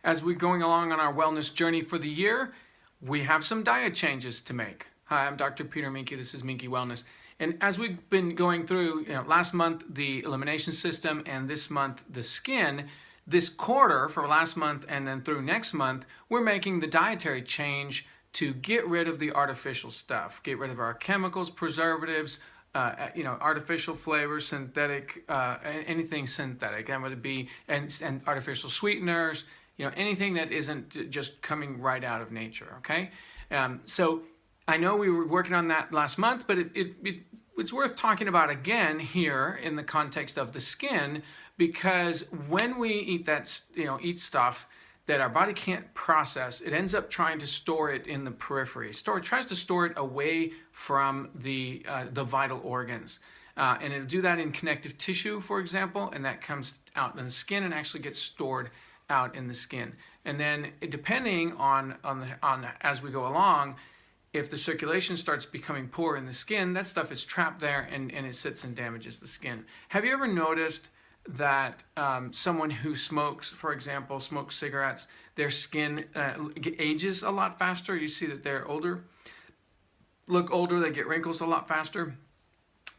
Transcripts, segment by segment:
As we're going along on our wellness journey for the year, we have some diet changes to make. Hi, I'm Dr. Peter Minke. This is Minke Wellness. And as we've been going through, last month the elimination system and this month the skin, this quarter for last month and then through next month, we're making the dietary change to get rid of the artificial stuff, get rid of our chemicals, preservatives, artificial flavors, synthetic, anything synthetic, and would it be and artificial sweeteners, anything that isn't just coming right out of nature. Okay, so I know we were working on that last month, but it's worth talking about again here in the context of the skin, because when we eat that, eat stuff that our body can't process, it ends up trying to store it in the periphery. It tries to store it away from the vital organs. And it'll do that in connective tissue, for example, and that comes out in the skin and actually gets stored out in the skin. And then depending on as we go along, if the circulation starts becoming poor in the skin, that stuff is trapped there and it sits and damages the skin. Have you ever noticed that someone who smokes, for example, smokes cigarettes, their skin ages a lot faster? You see that they're look older, they get wrinkles a lot faster.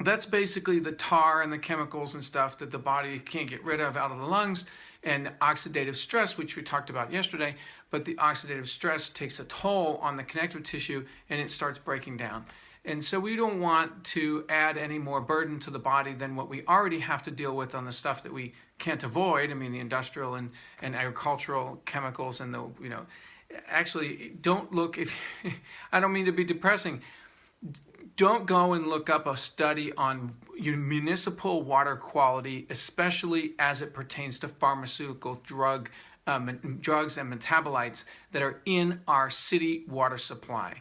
That's basically the tar and the chemicals and stuff that the body can't get rid of out of the lungs, and oxidative stress, which we talked about yesterday. But the oxidative stress takes a toll on the connective tissue and it starts breaking down. And so we don't want to add any more burden to the body than what we already have to deal with on the stuff that we can't avoid. I mean, the industrial and agricultural chemicals and actually don't look, I don't mean to be depressing, don't go and look up a study on municipal water quality, especially as it pertains to pharmaceutical drugs and metabolites that are in our city water supply.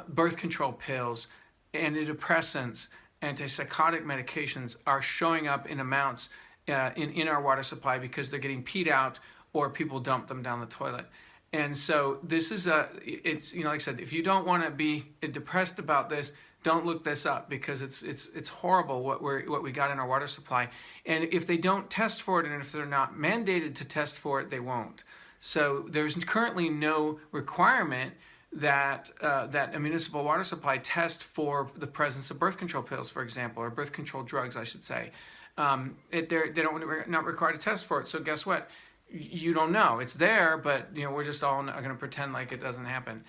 Birth control pills, antidepressants, antipsychotic medications are showing up in amounts in our water supply because they're getting peed out or people dump them down the toilet. And so this is it's like I said, if you don't want to be depressed about this, don't look this up, because it's horrible what we got in our water supply. And if they don't test for it, and if they're not mandated to test for it, they won't. So there's currently no requirement that a municipal water supply test for the presence of birth control pills, for example, or birth control drugs, I should say. They're not required to test for it. So guess what? You don't know. It's there, but we're just all going to pretend like it doesn't happen.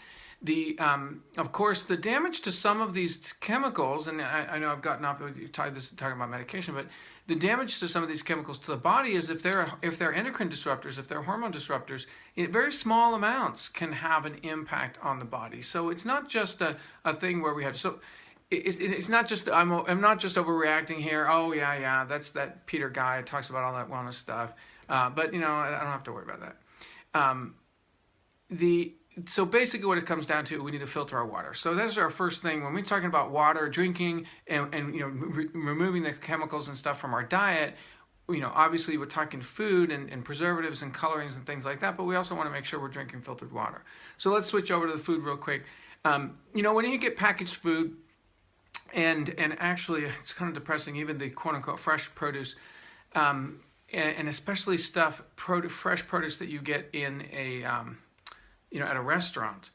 Of course, the damage to some of these chemicals, and I know I've gotten off talking about medication, but the damage to some of these chemicals to the body is if they're endocrine disruptors, if they're hormone disruptors, very small amounts can have an impact on the body. So it's not just a thing where we have it's not just I'm not just overreacting here. Oh yeah, that's that Peter guy talks about all that wellness stuff. But I don't have to worry about that. So basically what it comes down to, we need to filter our water. So that's our first thing. When we're talking about water, drinking, and removing the chemicals and stuff from our diet, obviously we're talking food and preservatives and colorings and things like that, but we also want to make sure we're drinking filtered water. So let's switch over to the food real quick. When you get packaged food, and actually it's kind of depressing, even the quote-unquote fresh produce, and especially fresh produce that you get in at a restaurant.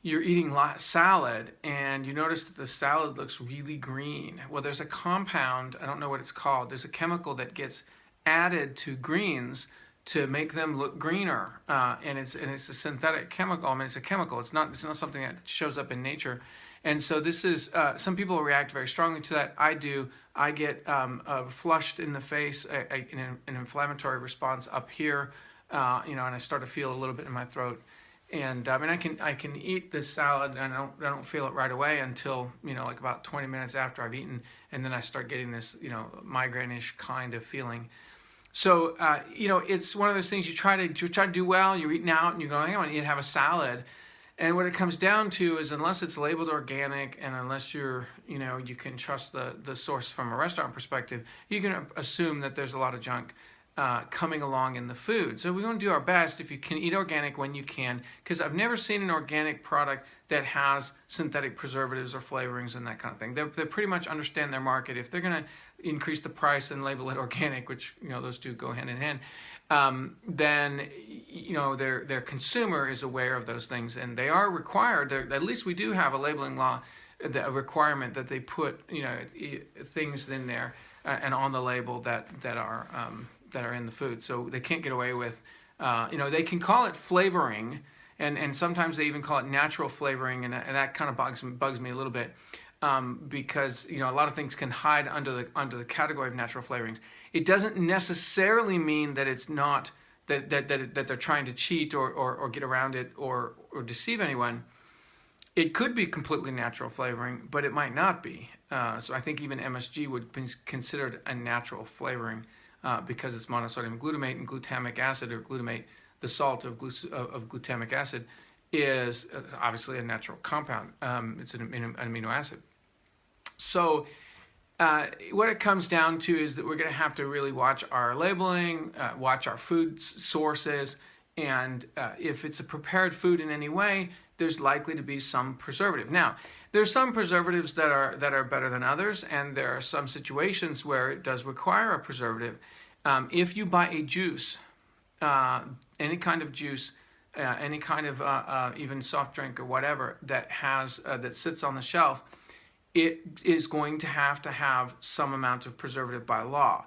You're eating salad and you notice that the salad looks really green. Well, there's a compound, I don't know what it's called, there's a chemical that gets added to greens to make them look greener, and it's a synthetic chemical. I mean, it's a chemical. It's not something that shows up in nature. And so this is, some people react very strongly to that. I do. I get flushed in the face, an inflammatory response up here, and I start to feel a little bit in my throat. And I can eat this salad and I don't feel it right away until like about 20 minutes after I've eaten, and then I start getting this migraine-ish kind of feeling. So it's one of those things you try to do well. You're eating out and you go, hey, I want to have a salad. And what it comes down to is, unless it's labeled organic and unless you can trust the source from a restaurant perspective, you can assume that there's a lot of junk coming along in the food. So we want to do our best if you can eat organic when you can, because I've never seen an organic product that has synthetic preservatives or flavorings and that kind of thing. They pretty much understand their market. If they're going to increase the price and label it organic, which those two go hand in hand, then their consumer is aware of those things, and they are required. At least we do have a labeling law, a requirement that they put things in there and on the label that are in the food. So they can't get away with, they can call it flavoring, and sometimes they even call it natural flavoring, and that kind of bugs me a little bit. Because a lot of things can hide under the category of natural flavorings. It doesn't necessarily mean that it's not that they're trying to cheat or get around it or deceive anyone. It could be completely natural flavoring, but it might not be. So I think even MSG would be considered a natural flavoring because it's monosodium glutamate, and glutamic acid, or glutamate, the salt of glutamic acid, is obviously a natural compound. It's an amino acid. So what it comes down to is that we're going to have to really watch our labeling, watch our food sources, and if it's a prepared food in any way, there's likely to be some preservative. Now, there's some preservatives that are better than others, and there are some situations where it does require a preservative. If you buy a juice, any kind of juice, any kind of even soft drink or whatever that has that sits on the shelf, it is going to have some amount of preservative by law.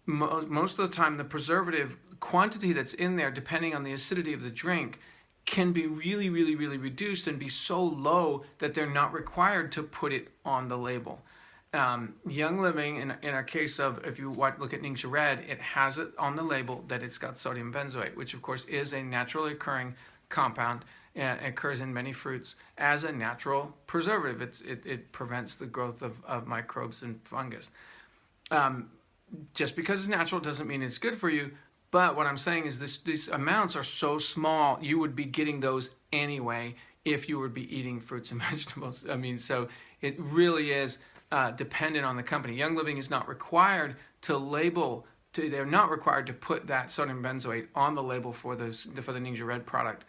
Most of the time, the preservative quantity that's in there, depending on the acidity of the drink, can be really, really, really reduced and be so low that they're not required to put it on the label. Young Living, in our case of, if you look at Ningxia Red, it has it on the label that it's got sodium benzoate, which of course is a naturally occurring compound. It occurs in many fruits as a natural preservative. It prevents the growth of microbes and fungus. Just because it's natural doesn't mean it's good for you. But what I'm saying is these amounts are so small, you would be getting those anyway if you would be eating fruits and vegetables. I mean, so it really is dependent on the company. Young Living is not required to label. They're not required to put that sodium benzoate on the label for the Ningxia Red product.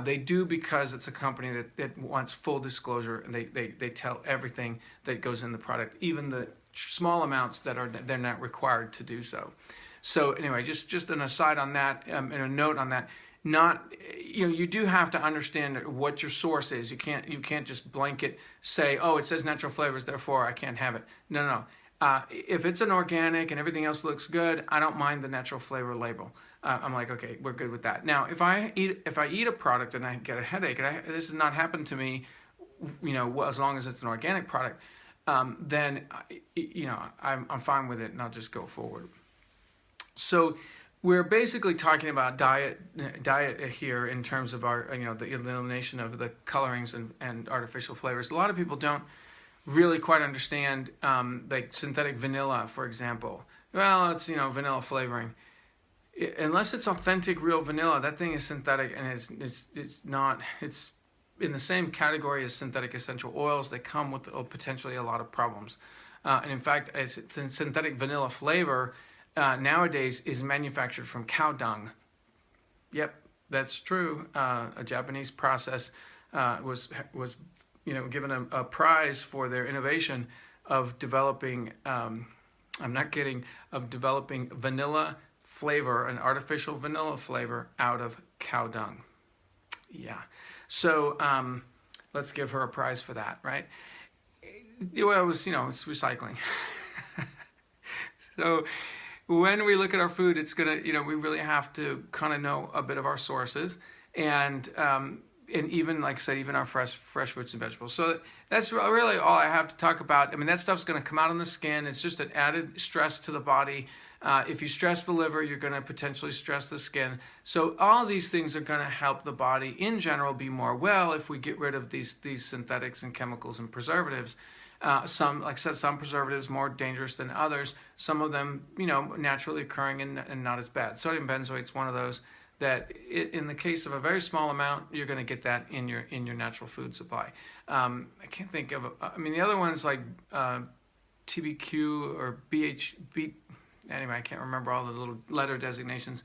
They do because it's a company that wants full disclosure, and they tell everything that goes in the product, even the small amounts they're not required to do so. So anyway, just an aside on that, and a note on that. You do have to understand what your source is. You can't just blanket say, oh, it says natural flavors, therefore I can't have it. No. If it's an organic and everything else looks good, I don't mind the natural flavor label. I'm like, okay, we're good with that. Now, if I eat a product and I get a headache, and this has not happened to me, as long as it's an organic product, then I'm fine with it, and I'll just go forward. So we're basically talking about diet here in terms of our the elimination of the colorings and artificial flavors. A lot of people don't really quite understand like synthetic vanilla, for example. Well, it's vanilla flavoring. Unless it's authentic real vanilla, that thing is synthetic, and it's not. It's in the same category as synthetic essential oils. They come with potentially a lot of problems, and in fact, synthetic vanilla flavor nowadays is manufactured from cow dung. Yep, that's true. A Japanese process was given a prize for their innovation of developing. I'm not kidding. Of developing vanilla flavor, an artificial vanilla flavor out of cow dung. Yeah. So let's give her a prize for that, right? Well, it was it's recycling. So when we look at our food, it's gonna, we really have to kind of know a bit of our sources, and even, like I said, even our fresh fruits and vegetables. So that's really all I have to talk about. I mean, that stuff's gonna come out on the skin. It's just an added stress to the body. If you stress the liver, you're gonna potentially stress the skin. So all these things are gonna help the body in general be more well if we get rid of these synthetics and chemicals and preservatives. Some, like I said, some preservatives more dangerous than others. Some of them, naturally occurring and not as bad. Sodium benzoate's one of those that, in the case of a very small amount, you're going to get that in your natural food supply. I can't think of. The other ones like TBQ or BHB. Anyway, I can't remember all the little letter designations.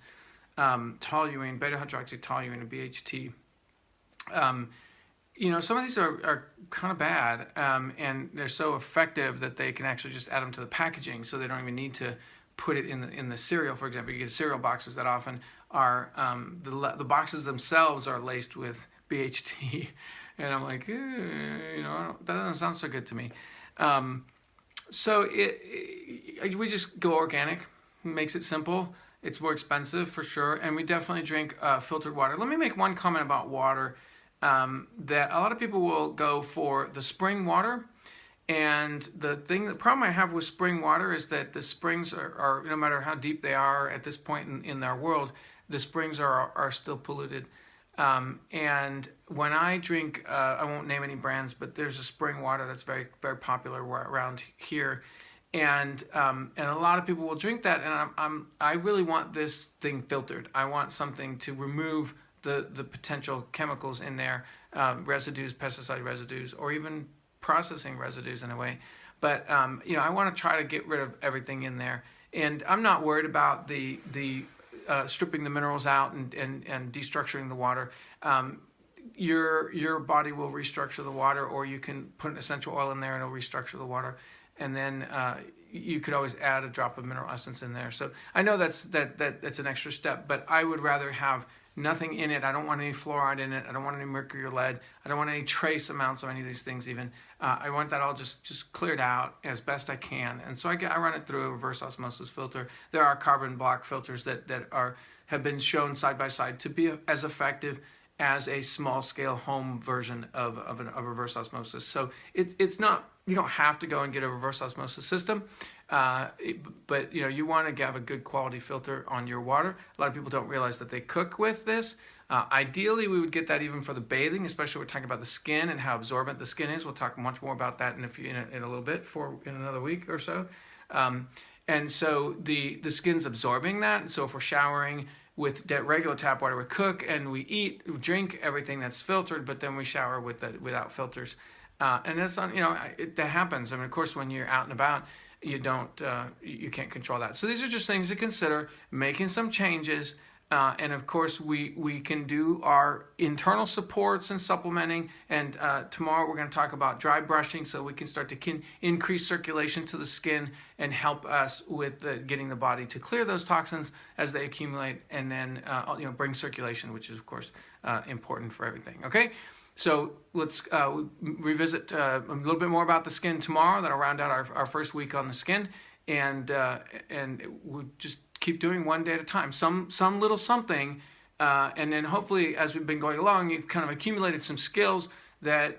Toluene, beta-hydroxytoluene, and BHT. Some of these are kind of bad, and they're so effective that they can actually just add them to the packaging, so they don't even need to put it in the cereal. For example, you get cereal boxes that often are the boxes themselves are laced with BHT, and I'm like, that doesn't sound so good to me. So we just go organic. Makes it simple. It's more expensive for sure, and we definitely drink filtered water. Let me make one comment about water, that a lot of people will go for the spring water. And the problem I have with spring water is that the springs are no matter how deep they are at this point in our world, the springs are still polluted. And when I drink, I won't name any brands, but there's a spring water that's very, very popular around here. And a lot of people will drink that, and I really want this thing filtered. I want something to remove the potential chemicals in there, residues, pesticide residues, or even processing residues in a way. But I want to try to get rid of everything in there, and I'm not worried about the stripping the minerals out and destructuring the water. Your body will restructure the water, or you can put an essential oil in there and it'll restructure the water. And then you could always add a drop of mineral essence in there. So I know that's an extra step, but I would rather have nothing in it. I don't want any fluoride in it. I don't want any mercury or lead. I don't want any trace amounts of any of these things even. I want that all just cleared out as best I can. And so I run it through a reverse osmosis filter. There are carbon block filters that have been shown side by side to be as effective as a small scale home version of a reverse osmosis. So it's not, you don't have to go and get a reverse osmosis system, but you want to have a good quality filter on your water. A lot of people don't realize that they cook with this. Ideally, we would get that even for the bathing, especially we're talking about the skin and how absorbent the skin is. We'll talk much more about that in a little bit, in another week or so. And so the skin's absorbing that. So if we're showering with regular tap water, we cook and we eat, we drink everything that's filtered, but then we shower without filters. And that's that happens. I mean, of course, when you're out and about, you can't control that. So these are just things to consider, making some changes. And of course, we can do our internal supports and supplementing. And tomorrow we're going to talk about dry brushing, so we can start to increase circulation to the skin and help us with getting the body to clear those toxins as they accumulate, and then bring circulation, which is of course important for everything. Okay. So let's revisit a little bit more about the skin tomorrow. That'll round out our first week on the skin, and we'll just keep doing one day at a time, some little something, and then hopefully as we've been going along, you've kind of accumulated some skills that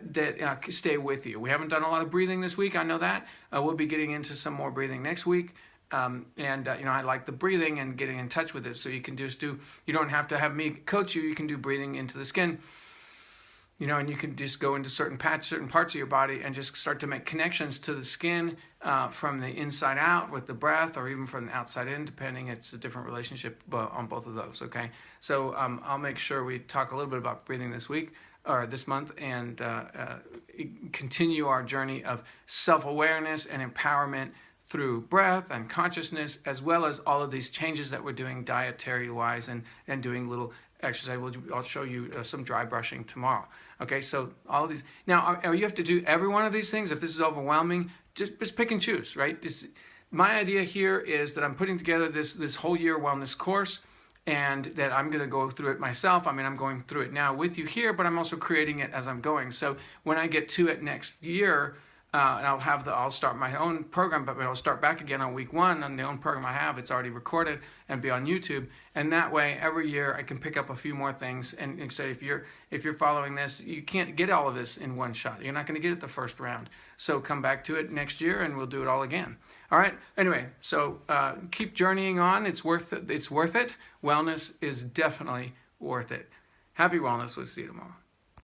stay with you. We haven't done a lot of breathing this week, I know that. We'll be getting into some more breathing next week. I like the breathing and getting in touch with it, so you can you don't have to have me coach you can do breathing into the skin. And you can just go into certain parts of your body and just start to make connections to the skin from the inside out with the breath, or even from the outside in, depending. It's a different relationship on both of those, okay? So I'll make sure we talk a little bit about breathing this week, or this month, and continue our journey of self-awareness and empowerment through breath and consciousness, as well as all of these changes that we're doing dietary-wise and doing little exercise. I'll show you some dry brushing tomorrow. Okay, so all of these. Now, you have to do every one of these things. If this is overwhelming, just pick and choose, right? My idea here is that I'm putting together this whole year wellness course, and that I'm going to go through it myself. I mean, I'm going through it now with you here, but I'm also creating it as I'm going. So when I get to it next year, and I'll start my own program, but I'll start back again on week 1 on the own program I have. It's already recorded and be on YouTube, and that way every year I can pick up a few more things. And say if you're following this, you can't get all of this in one shot. You're not going to get it the first round. So come back to it next year, and we'll do it all again. All right. Anyway, so keep journeying on. It's worth it. It's worth it. Wellness is definitely worth it. Happy wellness. We'll see you tomorrow.